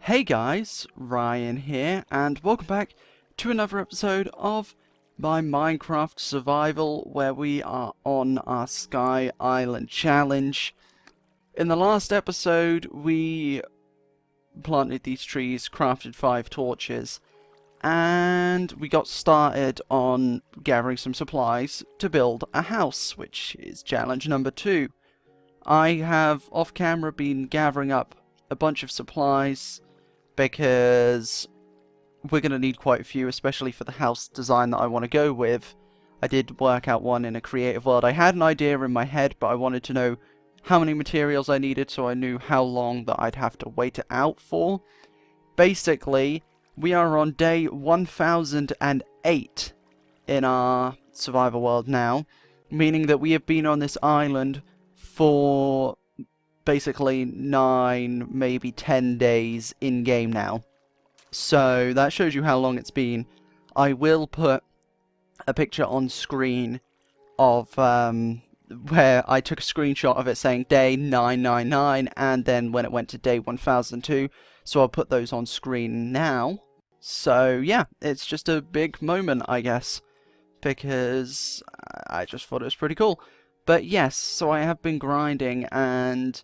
Hey guys, Ryan here, and welcome back to another episode of my Minecraft survival, where we are on our Sky Island challenge. In the last episode, we planted these trees, crafted 5 torches, and we got started on gathering some supplies to build a house, which is challenge number 2. I have, off camera, been gathering up a bunch of supplies because we're going to need quite a few, especially for the house design that I want to go with. I did work out one in a creative world. I had an idea in my head, but I wanted to know how many materials I needed so I knew how long that I'd have to wait it out for. Basically, we are on day 1008 in our survival world now, meaning that we have been on this island for basically 9, maybe 10 days in-game now. So that shows you how long it's been. I will put a picture on screen of where I took a screenshot of it saying day 999 and then when it went to day 1002. So I'll put those on screen now. So yeah, it's just a big moment, I guess, because I just thought it was pretty cool. But yes, so I have been grinding, and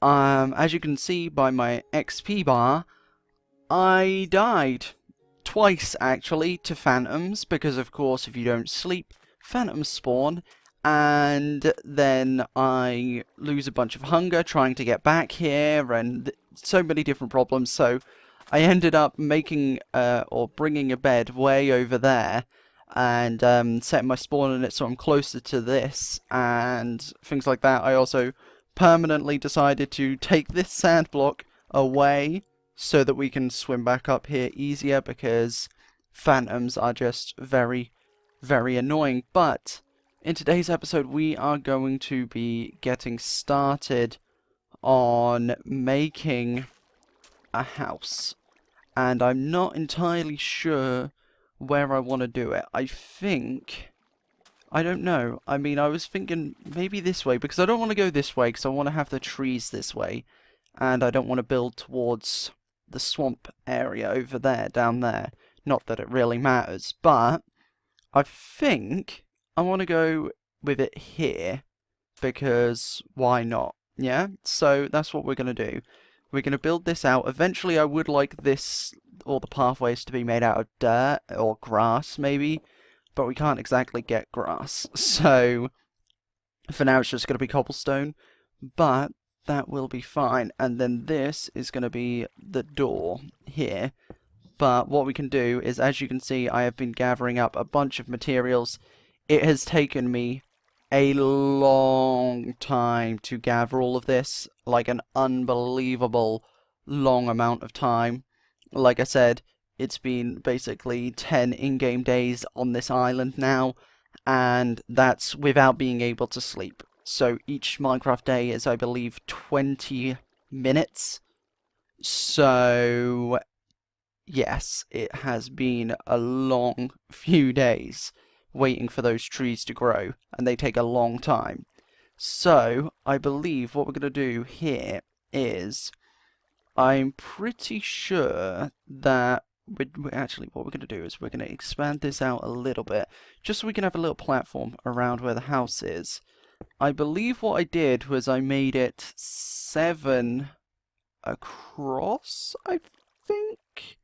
as you can see by my XP bar, I died twice actually to phantoms, because of course if you don't sleep, phantoms spawn, and then I lose a bunch of hunger trying to get back here, and so many different problems. So I ended up making or bringing a bed way over there and setting my spawn in it so I'm closer to this and things like that. I also permanently decided to take this sand block away so that we can swim back up here easier, because phantoms are just very, very annoying. But in today's episode we are going to be getting started on making a house, and I'm not entirely sure where I want to do it. I don't know. I mean, I was thinking maybe this way, because I don't want to go this way, because I want to have the trees this way. And I don't want to build towards the swamp area over there, down there. Not that it really matters, but I think I want to go with it here, because why not? Yeah? So that's what we're going to do. We're going to build this out. Eventually I would like this, or the pathways, to be made out of dirt, or grass maybe. But we can't exactly get grass, so for now it's just going to be cobblestone, but that will be fine. And then this is going to be the door here. But what we can do is, as you can see, I have been gathering up a bunch of materials. It has taken me a long time to gather all of this, like an unbelievable long amount of time. Like I said, it's been basically 10 in-game days on this island now, and that's without being able to sleep. So each Minecraft day is, I believe, 20 minutes. So yes, it has been a long few days waiting for those trees to grow, and they take a long time. So I believe what we're going to do here is, I'm pretty sure that actually, what we're going to do is we're going to expand this out a little bit, just so we can have a little platform around where the house is. I believe what I did was I made it 7 across, I think?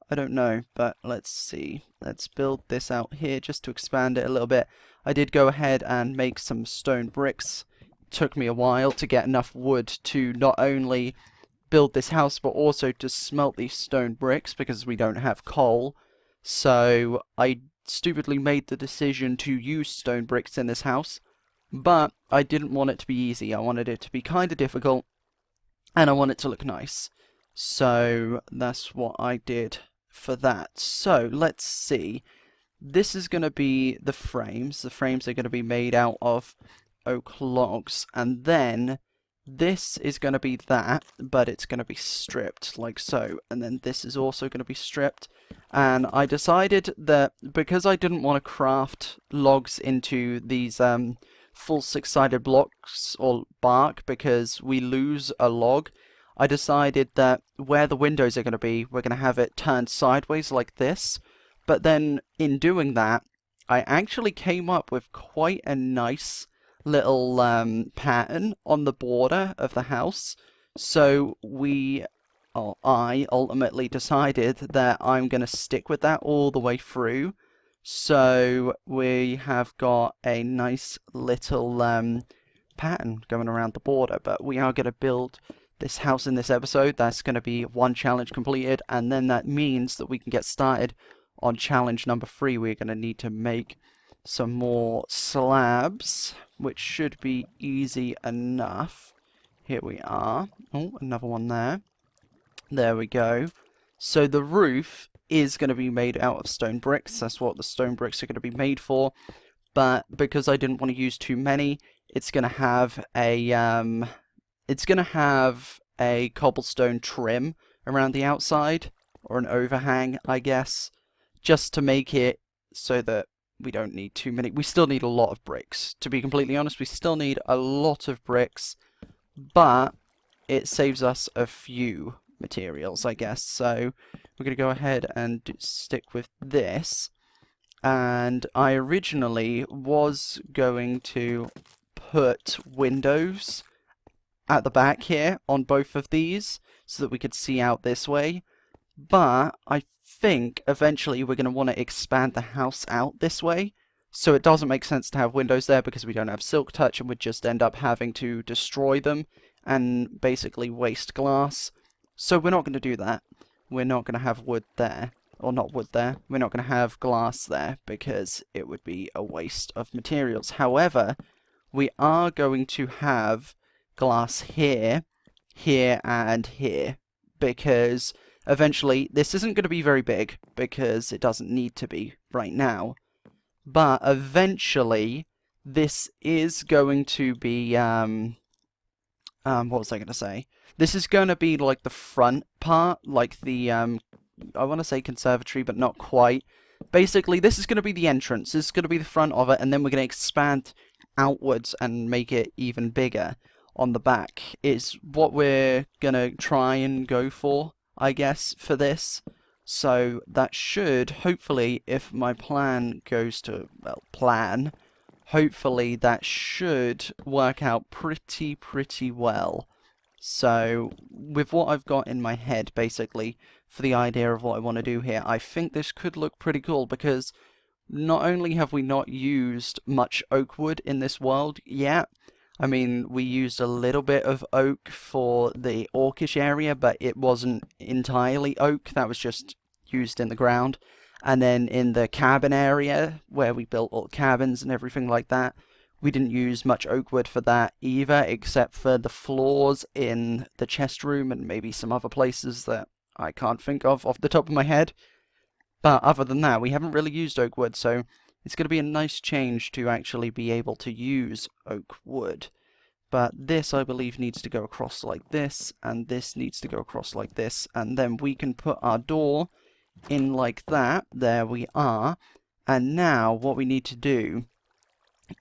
I don't know, but let's see. Let's build this out here just to expand it a little bit. I did go ahead and make some stone bricks. It took me a while to get enough wood to not only build this house, but also to smelt these stone bricks, because we don't have coal. So I stupidly made the decision to use stone bricks in this house, but I didn't want it to be easy. I wanted it to be kind of difficult, and I want it to look nice. So that's what I did for that. So let's see. This is going to be the frames. The frames are going to be made out of oak logs, and then this is going to be that, but it's going to be stripped, like so. And then this is also going to be stripped. And I decided that because I didn't want to craft logs into these full 6-sided blocks or bark, because we lose a log, I decided that where the windows are going to be, we're going to have it turned sideways like this. But then in doing that, I actually came up with quite a nice little pattern on the border of the house. So I ultimately decided that I'm going to stick with that all the way through. So we have got a nice little pattern going around the border, but we are going to build this house in this episode. That's going to be one challenge completed, and then that means that we can get started on challenge number 3. We're going to need to make some more slabs, which should be easy enough. Here we are. Oh, another one there. There we go. So the roof is going to be made out of stone bricks. That's what the stone bricks are going to be made for. But because I didn't want to use too many, it's going to have a cobblestone trim around the outside, or an overhang, I guess, just to make it so that we don't need too many. We still need a lot of bricks. To be completely honest, we still need a lot of bricks, but it saves us a few materials, I guess. So we're going to go ahead and stick with this. And I originally was going to put windows at the back here on both of these so that we could see out this way. But I think eventually we're going to want to expand the house out this way. So it doesn't make sense to have windows there because we don't have silk touch, and we'd just end up having to destroy them and basically waste glass. So we're not going to do that. We're not going to have wood there. Or not wood there. We're not going to have glass there because it would be a waste of materials. However, we are going to have glass here, here, and here. Because eventually, this isn't going to be very big because it doesn't need to be right now. But eventually, this is going to be, what was I going to say? This is going to be like the front part, like the, I want to say conservatory, but not quite. Basically, this is going to be the entrance. This is going to be the front of it, and then we're going to expand outwards and make it even bigger on the back. Is what we're going to try and go for, I guess, for this. So that should, hopefully, if my plan goes to, well, plan, hopefully that should work out pretty well. So, with what I've got in my head, basically, for the idea of what I want to do here, I think this could look pretty cool, because not only have we not used much oak wood in this world yet, I mean, we used a little bit of oak for the orcish area, but it wasn't entirely oak, that was just used in the ground. And then in the cabin area, where we built all the cabins and everything like that, we didn't use much oak wood for that either, except for the floors in the chest room and maybe some other places that I can't think of off the top of my head. But other than that, we haven't really used oak wood, so it's going to be a nice change to actually be able to use oak wood. But this, I believe, needs to go across like this, and this needs to go across like this, and then we can put our door in like that. There we are. And now what we need to do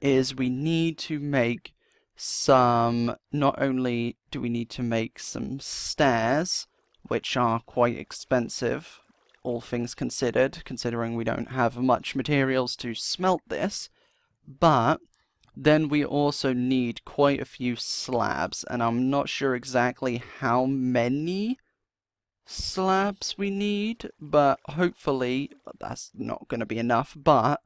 is we need to make some, not only do we need to make some stairs, which are quite expensive, all things considered, considering we don't have much materials to smelt this, but then we also need quite a few slabs, and I'm not sure exactly how many slabs we need, but hopefully that's not going to be enough, but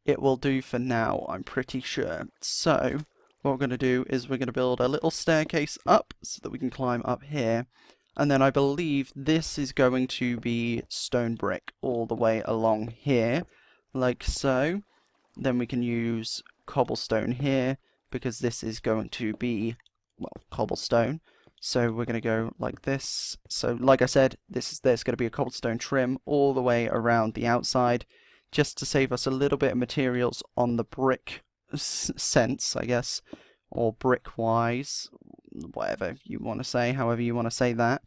it will do for now, I'm pretty sure. So, what we're going to do is we're going to build a little staircase up so that we can climb up here. And then I believe this is going to be stone brick all the way along here, like so. Then we can use cobblestone here, because this is going to be, well, cobblestone. So we're going to go like this. So, like I said, there's going to be a cobblestone trim all the way around the outside, just to save us a little bit of materials on the brick sense, I guess, or brick-wise, whatever you want to say, however you want to say that.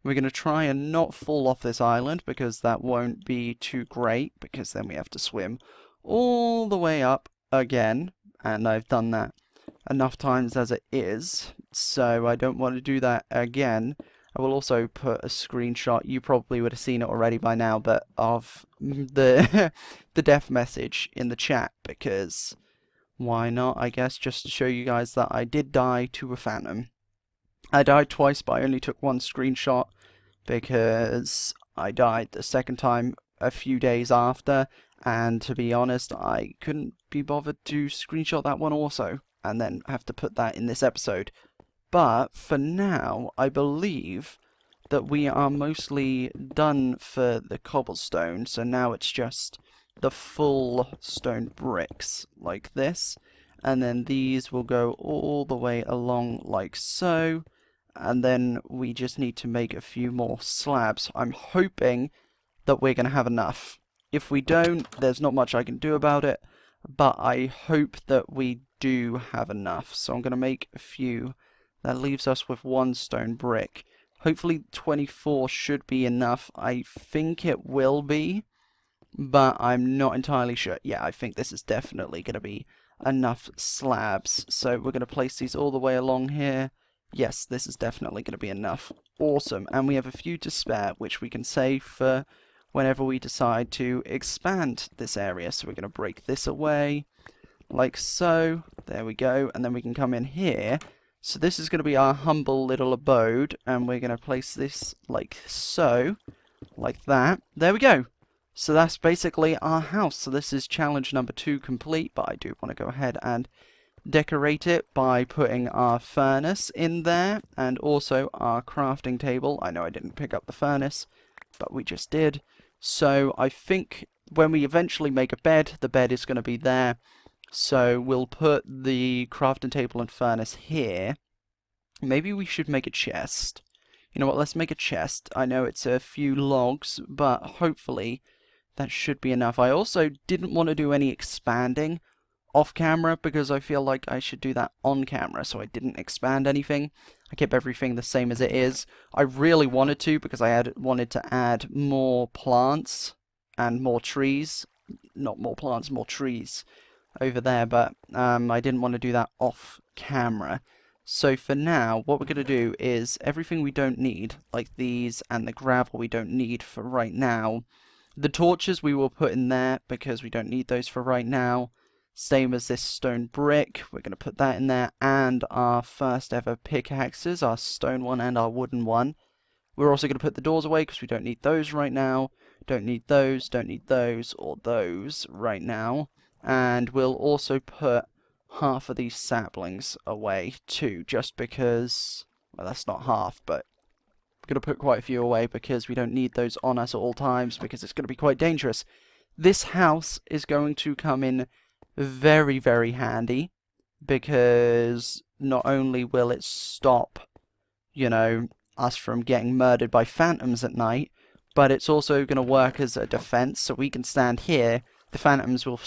We're going to try and not fall off this island, because that won't be too great, because then we have to swim all the way up again, and I've done that enough times as it is, so I don't want to do that again. I will also put a screenshot, you probably would have seen it already by now, but of the the death message in the chat, because why not, I guess, just to show you guys that I did die to a phantom. I died twice, but I only took one screenshot because I died the second time a few days after, and to be honest, I couldn't be bothered to screenshot that one also, and then have to put that in this episode. But for now, I believe that we are mostly done for the cobblestone, so now it's just the full stone bricks like this, and then these will go all the way along like so, and then we just need to make a few more slabs. I'm hoping that we're going to have enough. If we don't, there's not much I can do about it, but I hope that we do have enough. So I'm going to make a few. That leaves us with one stone brick. Hopefully 24 should be enough. I think it will be, but I'm not entirely sure. Yeah, I think this is definitely going to be enough slabs. So we're going to place these all the way along here. Yes, this is definitely going to be enough. Awesome. And we have a few to spare, which we can save for whenever we decide to expand this area. So we're going to break this away, like so. There we go. And then we can come in here. So this is going to be our humble little abode. And we're going to place this like so. Like that. There we go. So that's basically our house. So this is challenge number 2 complete. But I do want to go ahead and decorate it by putting our furnace in there and also our crafting table. I know I didn't pick up the furnace, but we just did. So I think when we eventually make a bed, the bed is going to be there. So we'll put the crafting table and furnace here. Maybe we should make a chest. You know what, let's make a chest. I know it's a few logs, but hopefully that should be enough. I also didn't want to do any expanding off camera because I feel like I should do that on camera, so I didn't expand anything. I kept everything the same as it is. I really wanted to because I wanted to add more plants and more trees. Not more plants, more trees over there, but I didn't want to do that off camera. So for now, what we're going to do is everything we don't need, like these and the gravel we don't need for right now. The torches we will put in there because we don't need those for right now. Same as this stone brick, we're going to put that in there, and our first ever pickaxes, our stone one and our wooden one. We're also going to put the doors away because we don't need those right now. Don't need those or those right now. And we'll also put half of these saplings away too, just because, well, that's not half, but we're going to put quite a few away because we don't need those on us at all times because it's going to be quite dangerous. This house is going to come in very, very handy because not only will it stop, you know, us from getting murdered by phantoms at night, but it's also going to work as a defense, so we can stand here, the phantoms will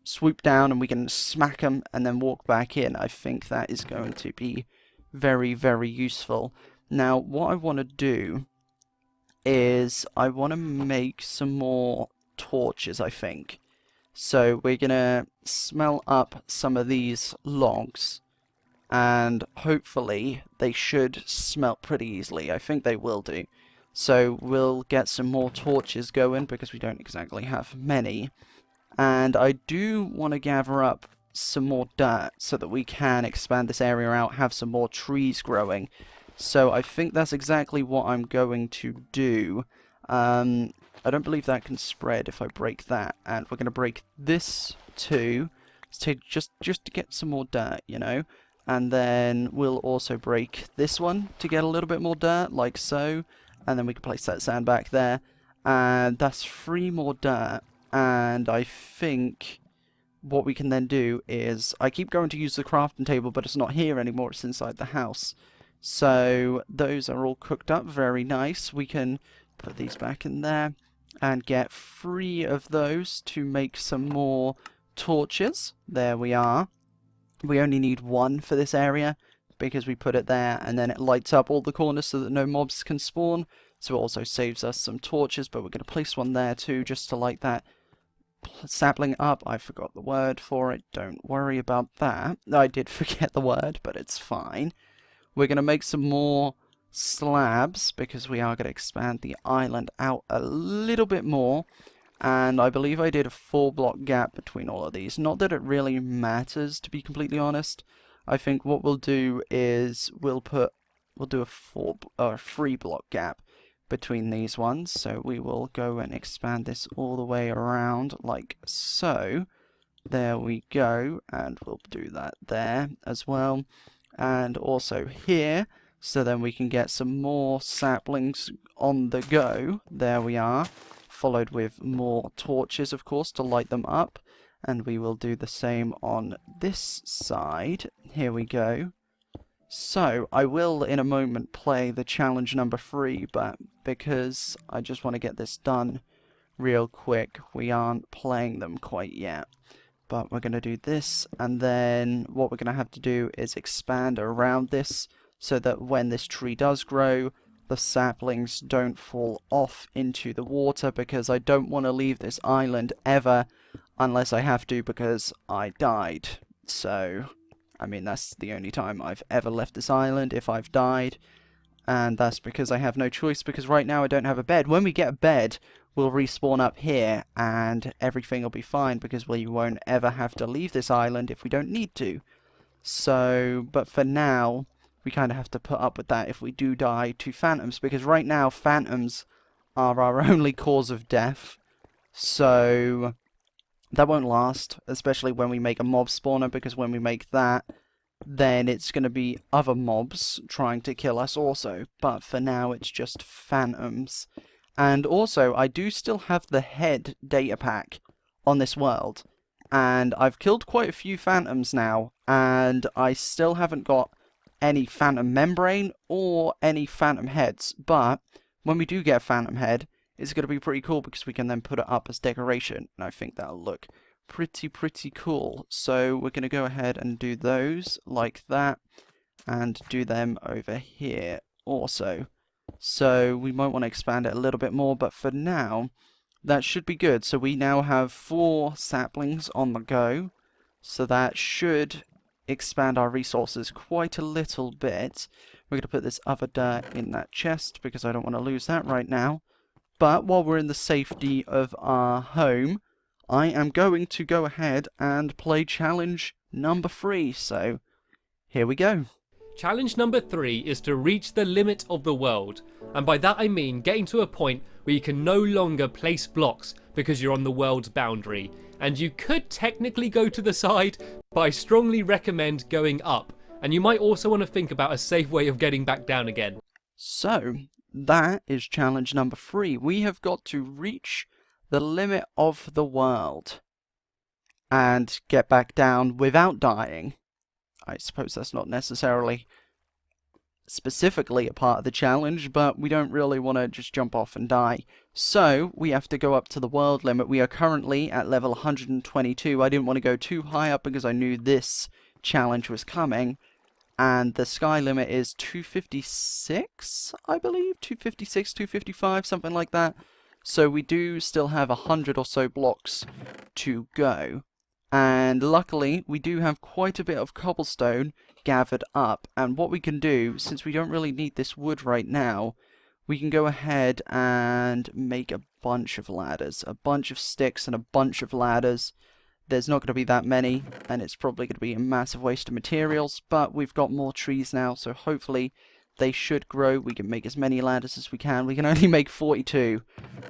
swoop down and we can smack them and then walk back in. I think that is going to be very, very useful. Now, what I want to do is I want to make some more torches, I think. So we're going to smell up some of these logs, and hopefully they should smelt pretty easily. I think they will do. So we'll get some more torches going because we don't exactly have many. And I do want to gather up some more dirt so that we can expand this area out, have some more trees growing. So I think that's exactly what I'm going to do. I don't believe that can spread if I break that, and we're going to break this too, to just to get some more dirt, you know, and then we'll also break this one to get a little bit more dirt, like so, and then we can place that sand back there, and that's 3 more dirt, and I think what we can then do is, I keep going to use the crafting table, but it's not here anymore, it's inside the house, so those are all cooked up, very nice. We can put these back in there and get 3 of those to make some more torches. There we are. We only need 1 for this area because we put it there and then it lights up all the corners so that no mobs can spawn. So it also saves us some torches, but we're going to place one there too just to light that sapling up. I forgot the word for it. Don't worry about that. I did forget the word, but it's fine. We're going to make some more slabs because we are going to expand the island out a little bit more. And I believe I did a 4-block gap between all of these. Not that it really matters, to be completely honest. I think what we'll do is we'll do a 3-block gap between these ones. So we will go and expand this all the way around like so. There we go, and we'll do that there as well. And also here, so then we can get some more saplings on the go. There we are. Followed with more torches, of course, to light them up. And we will do the same on this side. Here we go. So, I will in a moment play the challenge number 3, but because I just want to get this done real quick, we aren't playing them quite yet. But we're going to do this, and then what we're going to have to do is expand around this so that when this tree does grow, the saplings don't fall off into the water, because I don't want to leave this island ever unless I have to because I died. So, I mean, that's the only time I've ever left this island, if I've died. And that's because I have no choice, because right now I don't have a bed. When we get a bed, we'll respawn up here, and everything will be fine, because we won't ever have to leave this island if we don't need to. So, but for now, we kind of have to put up with that if we do die to phantoms, because right now, phantoms are our only cause of death. So, that won't last, especially when we make a mob spawner, because when we make that, then it's going to be other mobs trying to kill us also. But for now, it's just phantoms. And also, I do still have the head data pack on this world. And I've killed quite a few phantoms now, and I still haven't got any phantom membrane or any phantom heads. But when we do get a phantom head, it's going to be pretty cool, because we can then put it up as decoration. And I think that'll look pretty cool. So we're going to go ahead and do those like that, and do them over here also. So we might want to expand it a little bit more, but for now, that should be good. So we now have 4 saplings on the go, so that should expand our resources quite a little bit. We're going to put this other dirt in that chest, because I don't want to lose that right now. But while we're in the safety of our home, I am going to go ahead and play challenge number 3, so here we go. Challenge number 3 is to reach the limit of the world, and by that I mean getting to a point where you can no longer place blocks because you're on the world's boundary. And you could technically go to the side, but I strongly recommend going up, and you might also want to think about a safe way of getting back down again. So, that is challenge number 3. We have got to reach the limit of the world and get back down without dying. I suppose that's not necessarily specifically a part of the challenge, but we don't really want to just jump off and die. So, we have to go up to the world limit. We are currently at level 122. I didn't want to go too high up because I knew this challenge was coming. And the sky limit is 256, I believe? 256, 255, something like that. So we do still have 100 or so blocks to go. And luckily, we do have quite a bit of cobblestone gathered up. And what we can do, since we don't really need this wood right now, we can go ahead and make a bunch of ladders. A bunch of sticks and a bunch of ladders. There's not going to be that many, and it's probably going to be a massive waste of materials. But we've got more trees now, so hopefully they should grow. We can make as many ladders as we can. We can only make 42.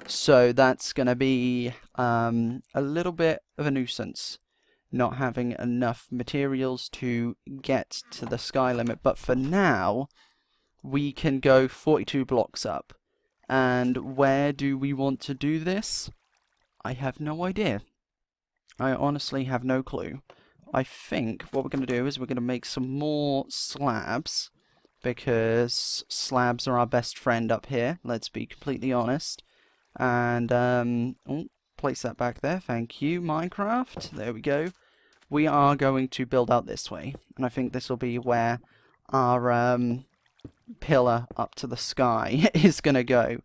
So that's going to be a little bit of a nuisance, not having enough materials to get to the sky limit. But for now, we can go 42 blocks up. And where do we want to do this? I have no idea. I honestly have no clue. I think what we're going to do is we're going to make some more slabs, because slabs are our best friend up here, let's be completely honest. And, place that back there, thank you, Minecraft. There we go. We are going to build out this way, and I think this will be where our, pillar up to the sky is going to go.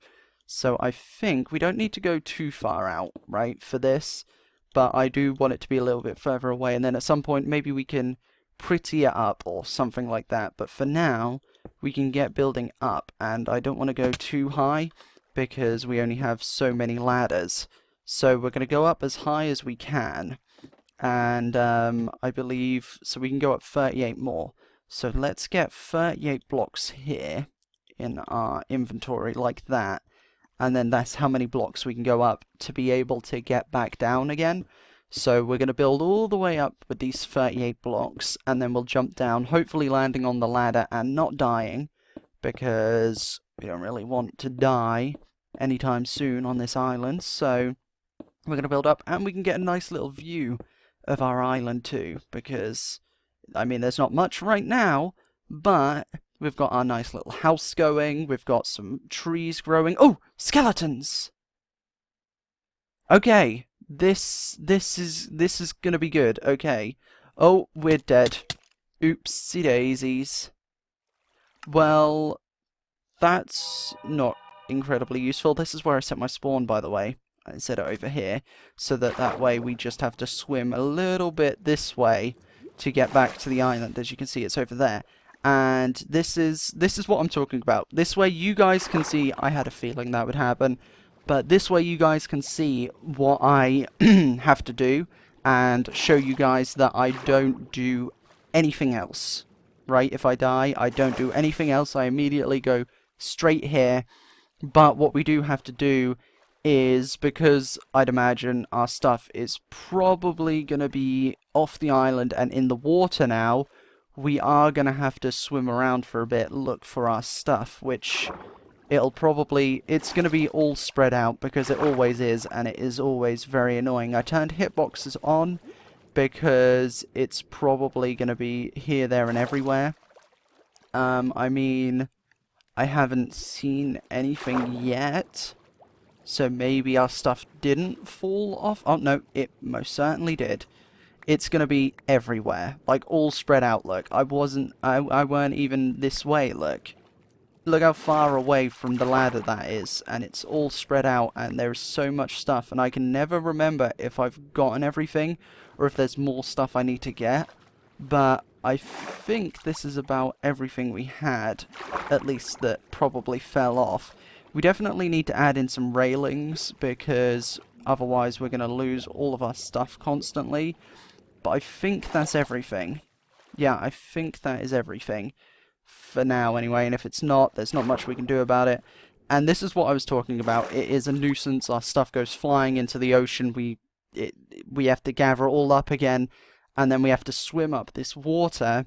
So I think we don't need to go too far out, right, for this. but I do want it to be a little bit further away, and then at some point maybe we can pretty it up or something like that. But for now, we can get building up, and I don't want to go too high because we only have so many ladders. So we're going to go up as high as we can, and I believe, so we can go up 38 more. So let's get 38 blocks here in our inventory like that, and then that's how many blocks we can go up to be able to get back down again. So we're going to build all the way up with these 38 blocks, and then we'll jump down, hopefully landing on the ladder and not dying, because we don't really want to die anytime soon on this island. So we're going to build up, and we can get a nice little view of our island too, because, I mean, there's not much right now, but we've got our nice little house going, we've got some trees growing. Oh, skeletons! Okay, this is gonna be good. Okay. Oh, we're dead. Oopsie daisies. Well, that's not incredibly useful. This is where I set my spawn, by the way. I set it over here, so that way we just have to swim a little bit this way to get back to the island. As you can see, it's over there. And this is what I'm talking about. This way you guys can see, I had a feeling that would happen, but this way you guys can see what I have to do and show you guys that I don't do anything else. Right? If I die, I don't do anything else. I immediately go straight here. But what we do have to do is, because I'd imagine our stuff is probably going to be off the island and in the water now, we are going to have to swim around for a bit, look for our stuff, which it's going to be all spread out, because it always is, and it is always very annoying. I turned hitboxes on, because it's probably going to be here, there, and everywhere. I mean, I haven't seen anything yet, so maybe our stuff didn't fall off. Oh, no, it most certainly did. It's going to be everywhere, like all spread out. Look, I weren't even this way. Look how far away from the ladder that is, and it's all spread out, and there's so much stuff, and I can never remember if I've gotten everything or if there's more stuff I need to get. But I think this is about everything we had, at least that probably fell off. We definitely need to add in some railings, because otherwise we're going to lose all of our stuff constantly. But I think that's everything. Yeah, I think that is everything. For now, anyway. And if it's not, there's not much we can do about it. And this is what I was talking about. It is a nuisance. Our stuff goes flying into the ocean. We have to gather it all up again. And then we have to swim up this water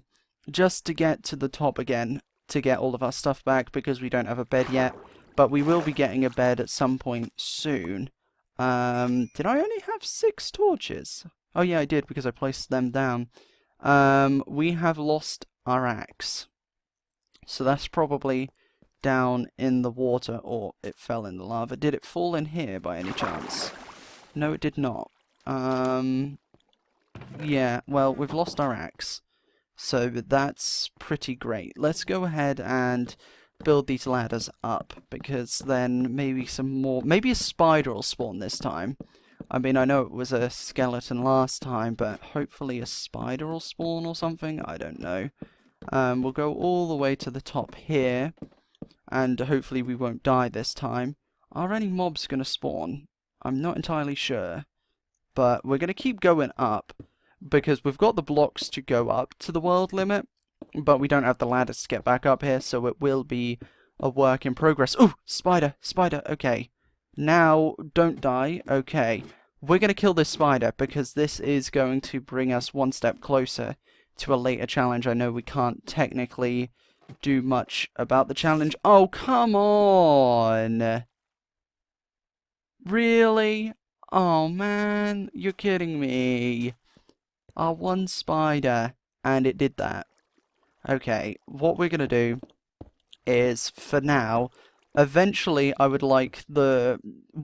just to get to the top again, to get all of our stuff back, because we don't have a bed yet. But we will be getting a bed at some point soon. Did I only have 6 torches? Oh yeah, I did, because I placed them down. We have lost our axe. So that's probably down in the water, or it fell in the lava. Did it fall in here by any chance? No, it did not. Yeah, well, we've lost our axe. So that's pretty great. Let's go ahead and build these ladders up, because then maybe maybe a spider will spawn this time. I mean, I know it was a skeleton last time, but hopefully a spider will spawn or something. I don't know. We'll go all the way to the top here, and hopefully we won't die this time. Are any mobs going to spawn? I'm not entirely sure, but we're going to keep going up, because we've got the blocks to go up to the world limit, but we don't have the ladders to get back up here, so it will be a work in progress. Ooh, spider, okay. Now, don't die, okay. We're going to kill this spider, because this is going to bring us one step closer to a later challenge. I know we can't technically do much about the challenge. Oh, come on! Really? Oh, man, you're kidding me. Our one spider, and it did that. Okay, what we're going to do is, for now, eventually I would like the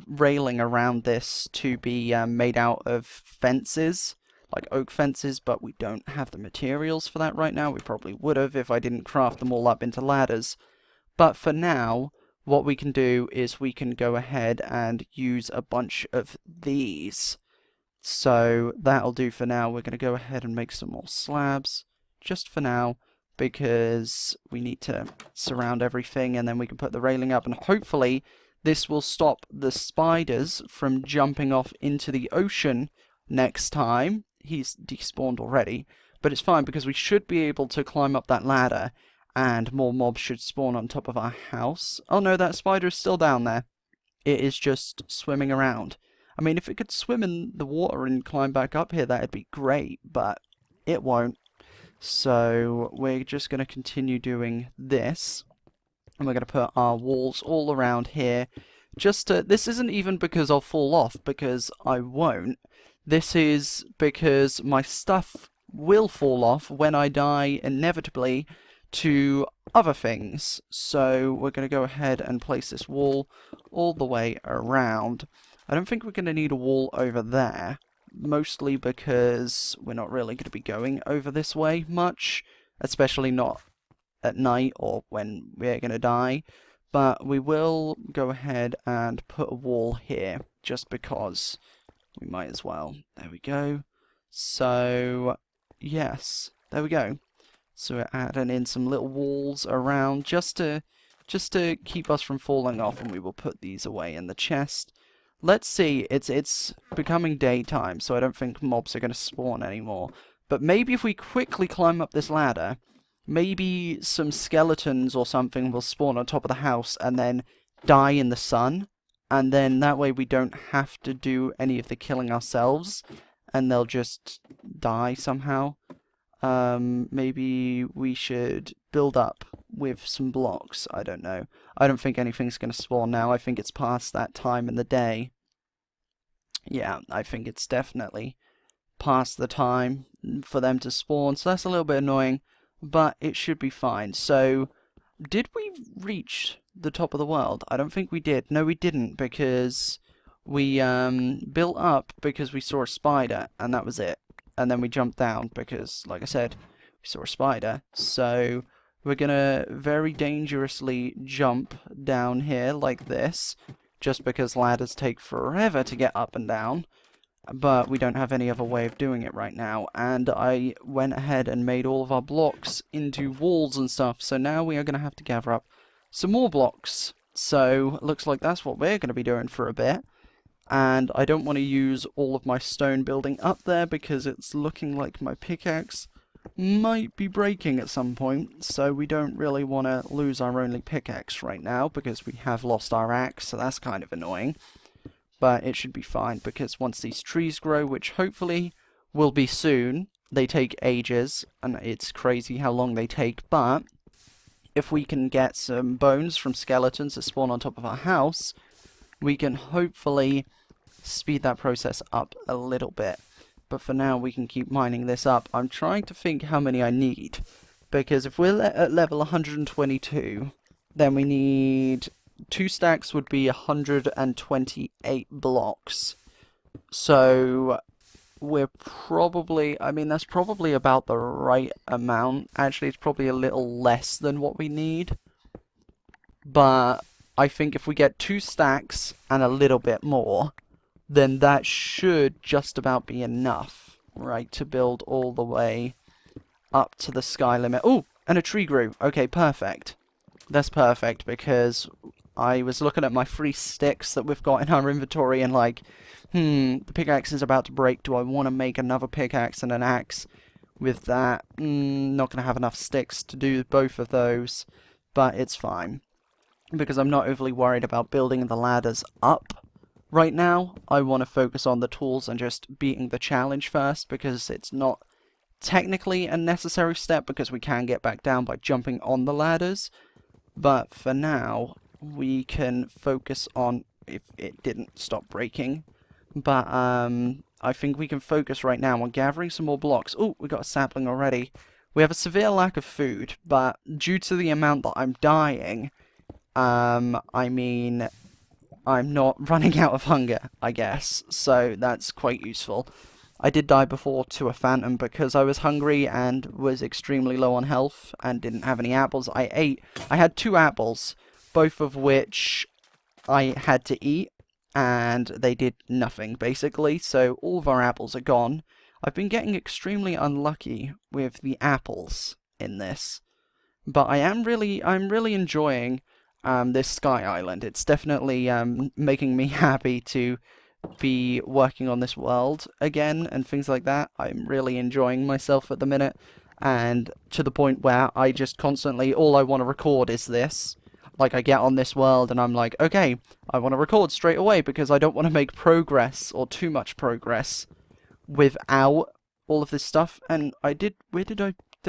railing around this to be made out of fences, like oak fences, but we don't have the materials for that right now. We probably would have if I didn't craft them all up into ladders. But for now, what we can do is we can go ahead and use a bunch of these. So that'll do for now. We're going to go ahead and make some more slabs, just for now, because we need to surround everything, and then we can put the railing up, and hopefully this will stop the spiders from jumping off into the ocean next time. He's despawned already, but it's fine because we should be able to climb up that ladder, and more mobs should spawn on top of our house. Oh no, that spider is still down there. It is just swimming around. I mean, if it could swim in the water and climb back up here, that'd be great, but it won't. So we're just going to continue doing this. And we're going to put our walls all around here. This isn't even because I'll fall off, because I won't. This is because my stuff will fall off when I die inevitably to other things. So we're going to go ahead and place this wall all the way around. I don't think we're going to need a wall over there, mostly because we're not really going to be going over this way much, especially not at night or when we're going to die. But we will go ahead and put a wall here, just because we might as well. There we go. So, yes, there we go. So we're adding in some little walls around just to keep us from falling off, and we will put these away in the chest. Let's see, it's becoming daytime, so I don't think mobs are going to spawn anymore. But maybe if we quickly climb up this ladder, maybe some skeletons or something will spawn on top of the house and then die in the sun. And then that way we don't have to do any of the killing ourselves, and they'll just die somehow. Maybe we should build up with some blocks. I don't know. I don't think anything's going to spawn now. I think it's past that time in the day. Yeah, I think it's definitely past the time for them to spawn. So that's a little bit annoying, but it should be fine. So, did we reach the top of the world? I don't think we did. No, we didn't, because we built up because we saw a spider, and that was it. And then we jumped down because, like I said, we saw a spider. So we're going to very dangerously jump down here like this, just because ladders take forever to get up and down. But we don't have any other way of doing it right now. And I went ahead and made all of our blocks into walls and stuff. So now we are going to have to gather up some more blocks. So looks like that's what we're going to be doing for a bit. And I don't want to use all of my stone building up there because it's looking like my pickaxe might be breaking at some point. So we don't really want to lose our only pickaxe right now because we have lost our axe, so that's kind of annoying. But it should be fine because once these trees grow, which hopefully will be soon, they take ages, and it's crazy how long they take, but if we can get some bones from skeletons that spawn on top of our house, we can hopefully speed that process up a little bit. But for now, we can keep mining this up. I'm trying to think how many I need, because if we're at level 122, then we need 2 stacks would be 128 blocks. So we're probably, I mean, that's probably about the right amount. Actually, it's probably a little less than what we need. But I think if we get 2 stacks and a little bit more, then that should just about be enough, right, to build all the way up to the sky limit. Oh, and a tree grew. Okay, perfect. That's perfect, because I was looking at my 3 sticks that we've got in our inventory and like, the pickaxe is about to break. Do I want to make another pickaxe and an axe with that? Not going to have enough sticks to do both of those, but it's fine, because I'm not overly worried about building the ladders up. Right now, I want to focus on the tools and just beating the challenge first, because it's not technically a necessary step, because we can get back down by jumping on the ladders. But for now, we can focus on, if it didn't stop breaking, but I think we can focus right now on gathering some more blocks. Oh, we got a sapling already. We have a severe lack of food, but due to the amount that I'm dying, I mean, I'm not running out of hunger, I guess, so that's quite useful. I did die before to a phantom because I was hungry and was extremely low on health and didn't have any apples. I had 2 apples, both of which I had to eat, and they did nothing, basically, so all of our apples are gone. I've been getting extremely unlucky with the apples in this, but I'm really enjoying this Sky Island. It's definitely making me happy to be working on this world again and things like that. I'm really enjoying myself at the minute, and to the point where I just constantly, all I want to record is this. Like, I get on this world and I'm like, okay, I want to record straight away because I don't want to make progress or too much progress without all of this stuff. And I did, did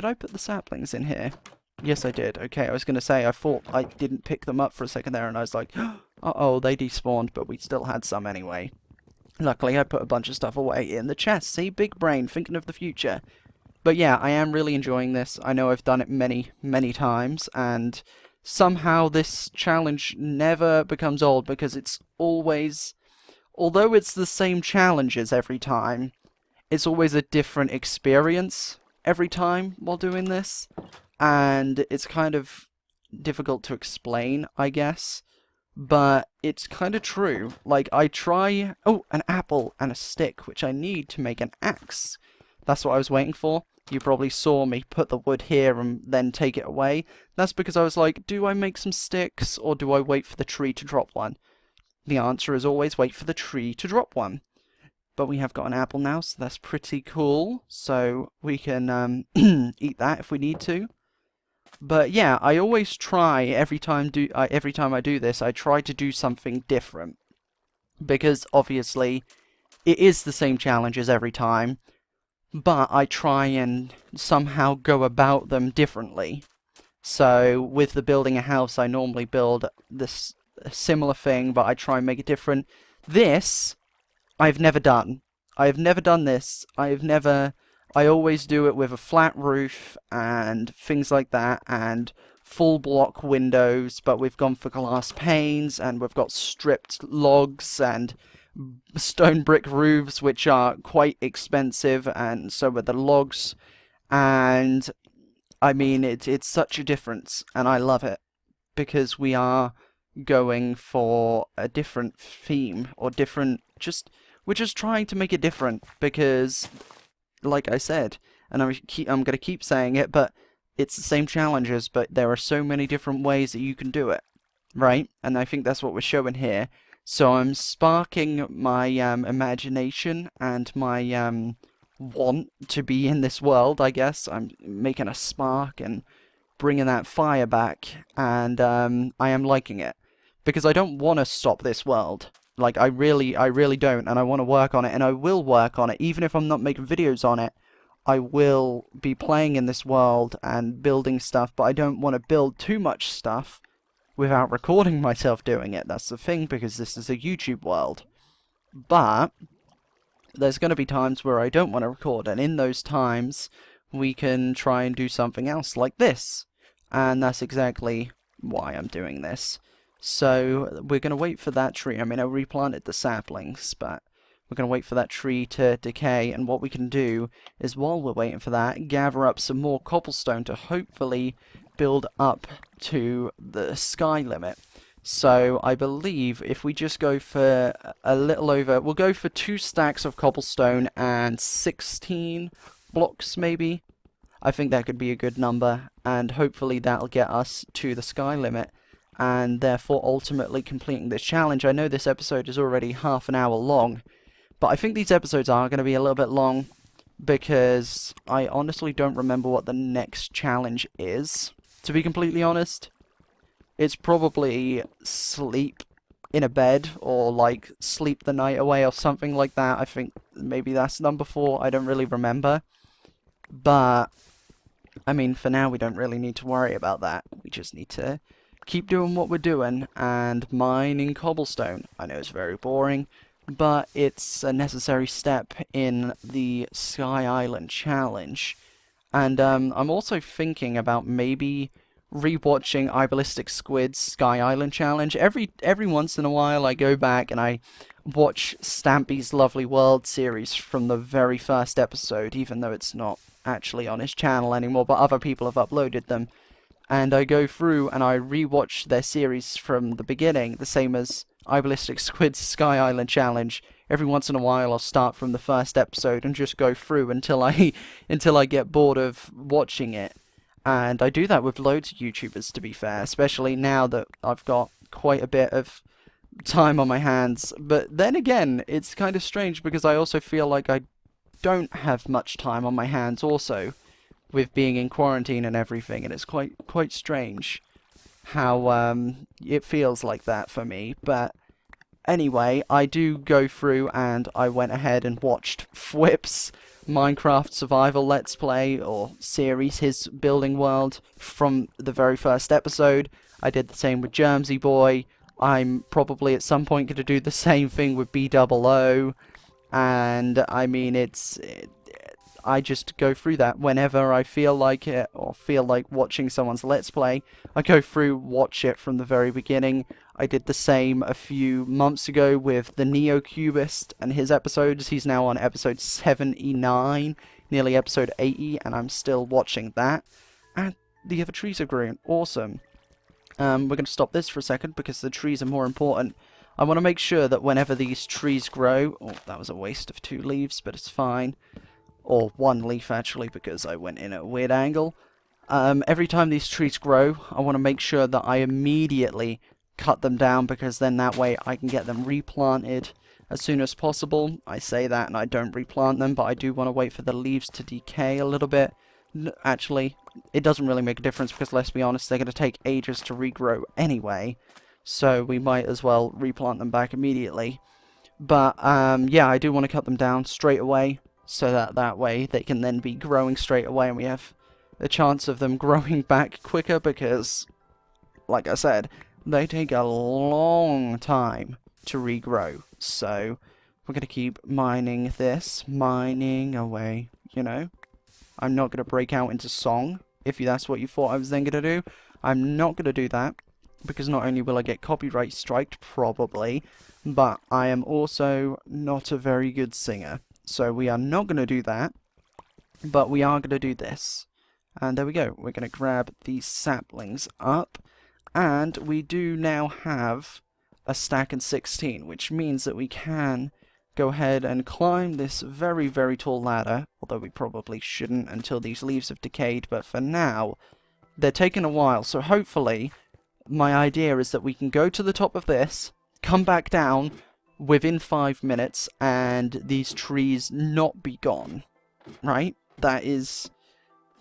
I put the saplings in here? Yes, I did. Okay, I was going to say, I thought I didn't pick them up for a second there and I was like, uh-oh, they despawned, but we still had some anyway. Luckily, I put a bunch of stuff away in the chest. See, big brain, thinking of the future. But yeah, I am really enjoying this. I know I've done it many, many times, and somehow this challenge never becomes old because it's always, although it's the same challenges every time, it's always a different experience every time while doing this, and it's kind of difficult to explain, I guess, but it's kind of true. Like, I try, oh, an apple and a stick, which I need to make an axe. That's what I was waiting for. You probably saw me put the wood here and then take it away. That's because I was like, do I make some sticks or do I wait for the tree to drop one? The answer is always wait for the tree to drop one. But we have got an apple now, so that's pretty cool. So we can eat that if we need to. But yeah, I always try every time I do this, I try to do something different. Because obviously it is the same challenges every time, but I try and somehow go about them differently. So with the building a house, I normally build this similar thing, but I try and make it different. This, I've never done. I've never done this. I always do it with a flat roof and things like that, and full block windows, but we've gone for glass panes, and we've got stripped logs and stone brick roofs, which are quite expensive, and so are the logs. And I mean, it's such a difference, and I love it because we are going for a different theme or different. We're just trying to make it different because, like I said, and I'm gonna keep saying it, but it's the same challenges, but there are so many different ways that you can do it, right? And I think that's what we're showing here. So I'm sparking my imagination and my want to be in this world, I guess. I'm making a spark and bringing that fire back, and I am liking it. Because I don't want to stop this world. Like, I really don't, and I want to work on it, and I will work on it. Even if I'm not making videos on it, I will be playing in this world and building stuff, but I don't want to build too much stuff without recording myself doing it. That's the thing, because this is a YouTube world. But there's going to be times where I don't want to record, and in those times, we can try and do something else like this. And that's exactly why I'm doing this. So we're going to wait for that tree. I mean, I replanted the saplings, but we're going to wait for that tree to decay, and what we can do is, while we're waiting for that, gather up some more cobblestone to hopefully build up to the sky limit. So I believe if we just go for a little over, we'll go for 2 stacks of cobblestone and 16 blocks maybe. I think that could be a good number, and hopefully that'll get us to the sky limit, and therefore ultimately completing this challenge. I know this episode is already half an hour long, but I think these episodes are going to be a little bit long, because I honestly don't remember what the next challenge is, to be completely honest. It's probably sleep in a bed, or like sleep the night away or something like that. I think maybe that's number 4, I don't really remember. But, I mean, for now we don't really need to worry about that. We just need to keep doing what we're doing and mining cobblestone. I know it's very boring, but it's a necessary step in the Sky Island challenge. And I'm also thinking about maybe rewatching iBallistic Squid's Sky Island challenge. Every once in a while I go back and I watch Stampy's Lovely World series from the very first episode, even though it's not actually on his channel anymore, but other people have uploaded them. And I go through and I rewatch their series from the beginning, the same as I Ballistic Squid's Sky Island Challenge. Every once in a while I'll start from the first episode and just go through until I until I get bored of watching it. And I do that with loads of YouTubers, to be fair, especially now that I've got quite a bit of time on my hands. But then again, it's kind of strange because I also feel like I don't have much time on my hands also, with being in quarantine and everything, and it's quite strange how it feels like that for me. But anyway, I do go through and I went ahead and watched Fwip's Minecraft Survival Let's Play or series, his building world, from the very first episode. I did the same with Germsy Boy. I'm probably at some point going to do the same thing with BOO. And I mean, I just go through that whenever I feel like it, or feel like watching someone's Let's Play. I go through, watch it from the very beginning. I did the same a few months ago with the Neo-Cubist and his episodes. He's now on episode 79, nearly episode 80, and I'm still watching that. And the other trees are growing. Awesome. We're going to stop this for a second because the trees are more important. I want to make sure that whenever these trees grow... Oh, that was a waste of 2 leaves, but it's fine. Or 1 leaf, actually, because I went in at a weird angle. Every time these trees grow, I want to make sure that I immediately cut them down, because then that way I can get them replanted as soon as possible. I say that and I don't replant them, but I do want to wait for the leaves to decay a little bit. Actually, it doesn't really make a difference because, let's be honest, they're going to take ages to regrow anyway. So we might as well replant them back immediately. But, yeah, I do want to cut them down straight away, so that way they can then be growing straight away and we have a chance of them growing back quicker because, like I said, they take a long time to regrow. So we're going to keep mining this, mining away, you know. I'm not going to break out into song, if that's what you thought I was then going to do. I'm not going to do that, because not only will I get copyright striked, probably, but I am also not a very good singer. So we are not going to do that, but we are going to do this. And there we go. We're going to grab these saplings up, and we do now have a stack and 16, which means that we can go ahead and climb this very, very tall ladder, although we probably shouldn't until these leaves have decayed, but for now, they're taking a while, so hopefully, my idea is that we can go to the top of this, come back down within 5 minutes, and these trees not be gone, right? That's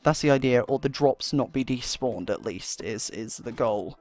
the idea, or the drops not be despawned, at least, is the goal.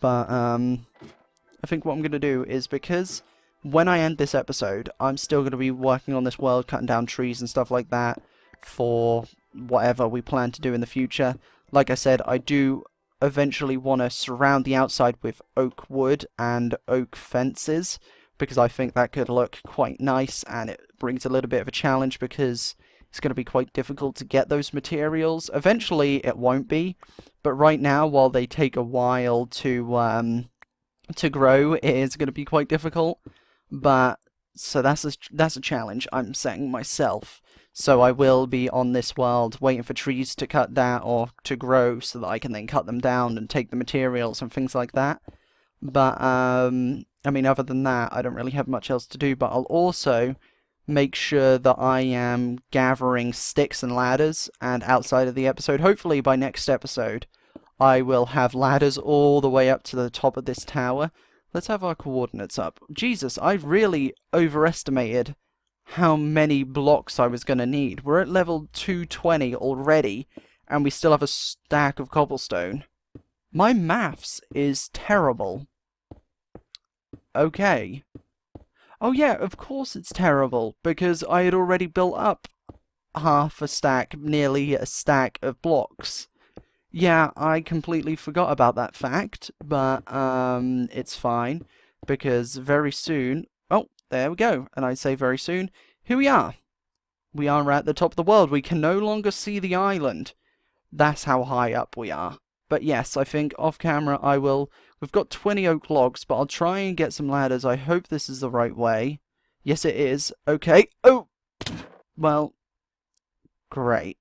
But, I think what I'm going to do is, because when I end this episode, I'm still going to be working on this world, cutting down trees and stuff like that, for whatever we plan to do in the future. Like I said, I do eventually want to surround the outside with oak wood and oak fences, because I think that could look quite nice, and it brings a little bit of a challenge, because it's going to be quite difficult to get those materials. Eventually it won't be, but right now, while they take a while to grow, it is going to be quite difficult. But so that's a challenge I'm setting myself. So I will be on this world waiting for trees to cut down or to grow, so that I can then cut them down and take the materials and things like that. But I mean, other than that, I don't really have much else to do. But I'll also make sure that I am gathering sticks and ladders, and outside of the episode, hopefully by next episode, I will have ladders all the way up to the top of this tower. Let's have our coordinates up. Jesus, I really overestimated how many blocks I was going to need. We're at level 220 already, and we still have a stack of cobblestone. My maths is terrible. Okay. Oh yeah, of course it's terrible, because I had already built up half a stack, nearly a stack of blocks. Yeah, I completely forgot about that fact, but it's fine, because very soon... Oh, there we go, and I say very soon, here we are. We are at the top of the world. We can no longer see the island. That's how high up we are. But yes, I think off camera I will... We've got 20 oak logs, but I'll try and get some ladders. I hope this is the right way. Yes, it is. Okay. Oh! Well, great.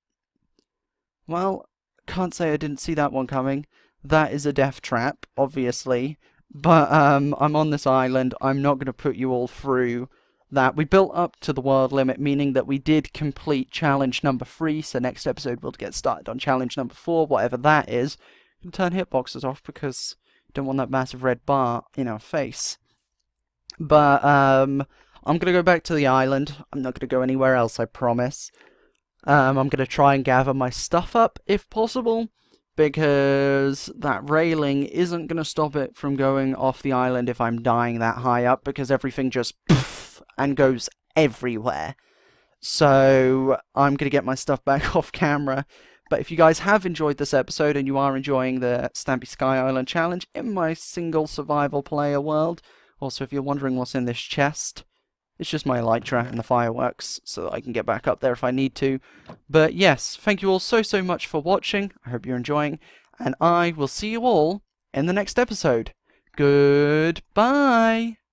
Well, can't say I didn't see that one coming. That is a death trap, obviously. But I'm on this island. I'm not going to put you all through that. We built up to the world limit, meaning that we did complete challenge number 3. So next episode we'll get started on challenge number 4, whatever that is. You can turn hitboxes off because you don't want that massive red bar in our face. But I'm going to go back to the island. I'm not going to go anywhere else, I promise. I'm going to try and gather my stuff up if possible, because that railing isn't going to stop it from going off the island if I'm dying that high up, because everything just poof and goes everywhere. So I'm going to get my stuff back off camera. But if you guys have enjoyed this episode and you are enjoying the Stampy Sky Island challenge in my single survival player world, also if you're wondering what's in this chest, it's just my elytra and the fireworks, so that I can get back up there if I need to. But yes, thank you all so much for watching. I hope you're enjoying, and I will see you all in the next episode. Goodbye!